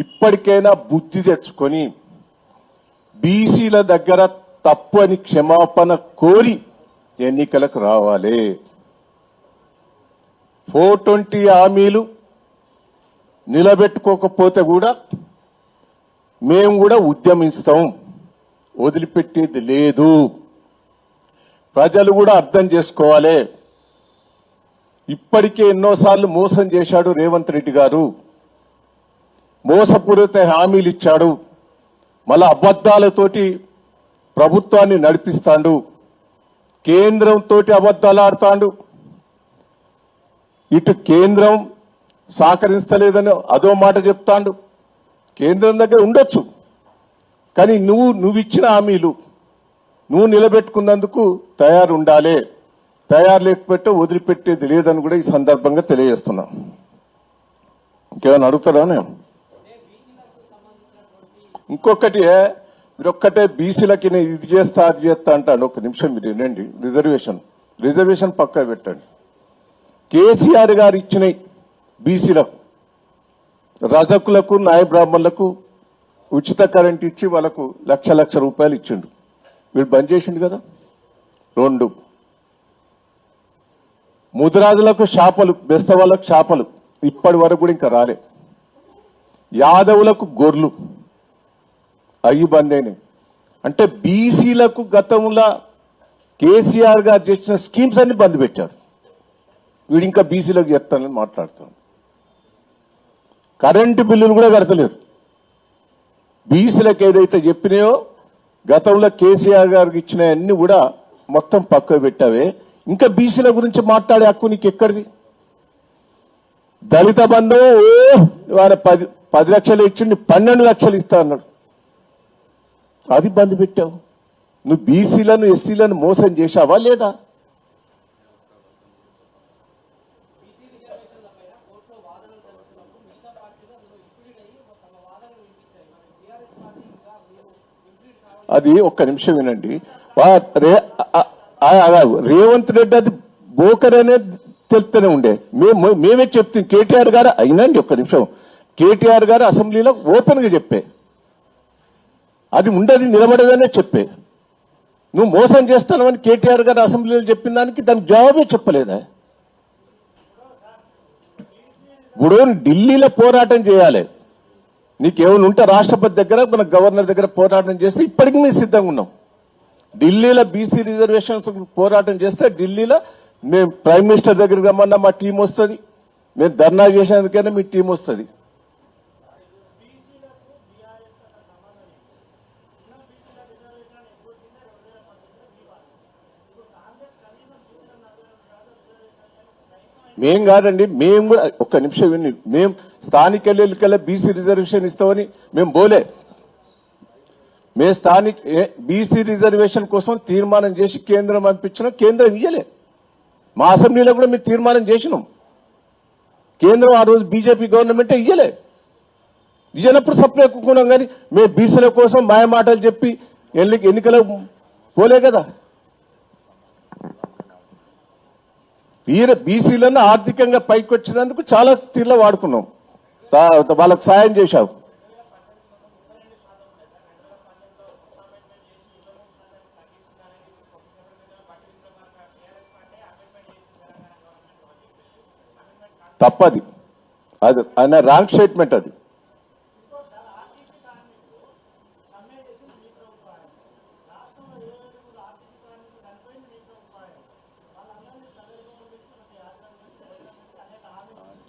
ఇప్పటికైనా బుద్ధి తెచ్చుకొని బీసీల దగ్గర తప్పు అని క్షమాపణ కోరి ఎన్నికలకు రావాలి. 420 హామీలు నిలబెట్టుకోకపోతే కూడా మేము కూడా ఉద్యమిస్తాం, వదిలిపెట్టేది లేదు. ప్రజలు కూడా అర్థం చేసుకోవాలి. ఇప్పటికే ఎన్నోసార్లు మోసం చేశాడు రేవంత్ రెడ్డి గారు, మోసపూరిత హామీలు ఇచ్చాడు, మళ్ళా అబద్దాలతోటి ప్రభుత్వాన్ని నడిపిస్తాడు, కేంద్రంతో అబద్దాలు ఆడుతాడు. ఇటు కేంద్రం సహకరిస్తలేదని అదో మాట చెప్తాడు. కేంద్రం దగ్గర ఉండొచ్చు, కానీ నువ్వు ఇచ్చిన హామీలు నువ్వు నిలబెట్టుకున్నందుకు తయారు ఉండాలి. తయారు లేకపోతే వదిలిపెట్టేది లేదని కూడా ఈ సందర్భంగా తెలియజేస్తున్నా. ఇంకేమైనా అడుగుతారా? ఇంకొకటి, మీరు ఒక్కటే బీసీలకి నేను ఇది చేస్తా అది చేస్తా అంటాడు. ఒక నిమిషం మీరు వినండి. రిజర్వేషన్ పక్కా పెట్టండి. కేసీఆర్ గారు ఇచ్చిన బీసీలకు, రజకులకు, నాయ బ్రాహ్మణులకు ఉచిత కరెంట్ ఇచ్చి వాళ్ళకు లక్ష రూపాయలు ఇచ్చిండు. వీడు బంద్ చేసిండు కదా. 2, ముదిరాజులకు షాపలు, బెస్తవాళ్ళకు షాపలు ఇప్పటి వరకు కూడా ఇంకా రాలే. యాదవులకు గొర్రెలు అయ్యి బంద్ అయినాయి. అంటే బీసీలకు గతంలో కేసీఆర్ గారు చేసిన స్కీమ్స్ అన్ని బంద్ పెట్టారు. వీడు ఇంకా బీసీలకు చెప్తానని మాట్లాడుతాడు. కరెంటు బిల్లులు కూడా కడతలేరు. బీసీలకు ఏదైతే చెప్పినాయో గతంలో కేసీఆర్ గారికి ఇచ్చిన అన్ని కూడా మొత్తం పక్కకు పెట్టావే. ఇంకా బీసీల గురించి మాట్లాడే హక్కు నీకు ఎక్కడిది? దళిత బంధు ఆయన 10 లక్షలు ఇచ్చిండి, 12 లక్షలు ఇస్తా అన్నాడు. అది బంద్ పెట్టావు. నువ్వు బీసీలను, ఎస్సీలను మోసం చేశావా లేదా? అది ఒక్క నిమిషం వినండి. రేవంత్ రెడ్డి అది బోకర్ అనేది తెలుస్తూనే ఉండే. మేమే చెప్తాం. కేటీఆర్ గారు అయినండి, ఒక్క నిమిషం. కేటీఆర్ గారు అసెంబ్లీలో ఓపెన్ గా చెప్పే అది ఉండేది, నిలబడేదనే చెప్పే. నువ్వు మోసం చేస్తానని కేటీఆర్ గారు అసెంబ్లీలో చెప్పిన దానికి దానికి జవాబే చెప్పలేదా? ఇప్పుడు ఢిల్లీలో పోరాటం చేయాలి. నీకేమైనా ఉంటే రాష్ట్రపతి దగ్గర, మన గవర్నర్ దగ్గర పోరాటం చేస్తే ఇప్పటికీ మేము సిద్ధంగా ఉన్నాం. ఢిల్లీలో బీసీ రిజర్వేషన్స్ పోరాటం చేస్తే ఢిల్లీలో మేము ప్రైమ్ మినిస్టర్ దగ్గరికి రమ్మన్నా మా టీం వస్తుంది. మేము ధర్నా చేసేందుకైనా మీ టీం వస్తుంది. మేం కాదండి, మేము కూడా ఒక్క నిమిషం విని, మేము స్థానిక ఎన్నికల్లో బీసీ రిజర్వేషన్ ఇస్తామని మేము పోలే. మేము స్థానిక బీసీ రిజర్వేషన్ కోసం తీర్మానం చేసి కేంద్రం పంపించినాం. కేంద్రం ఇయ్యలే. మా అసెంబ్లీలో కూడా మేము తీర్మానం చేసినాం. కేంద్రం ఆ రోజు బీజేపీ గవర్నమెంటే ఇయ్యలే. ఇయ్యనప్పుడు సప్లై ఎక్కుకున్నాం. కానీ మేము బీసీల కోసం మాయ మాటలు చెప్పి ఎన్నికలు పోలే కదా. బీసీలను ఆర్థికంగా పైకి వచ్చినందుకు చాలా తీర్లా వాడుకున్నాం. వాళ్ళకు సాయం చేశావు. తప్పది, అది ఆయన రాంగ్ స్టేట్మెంట్. అది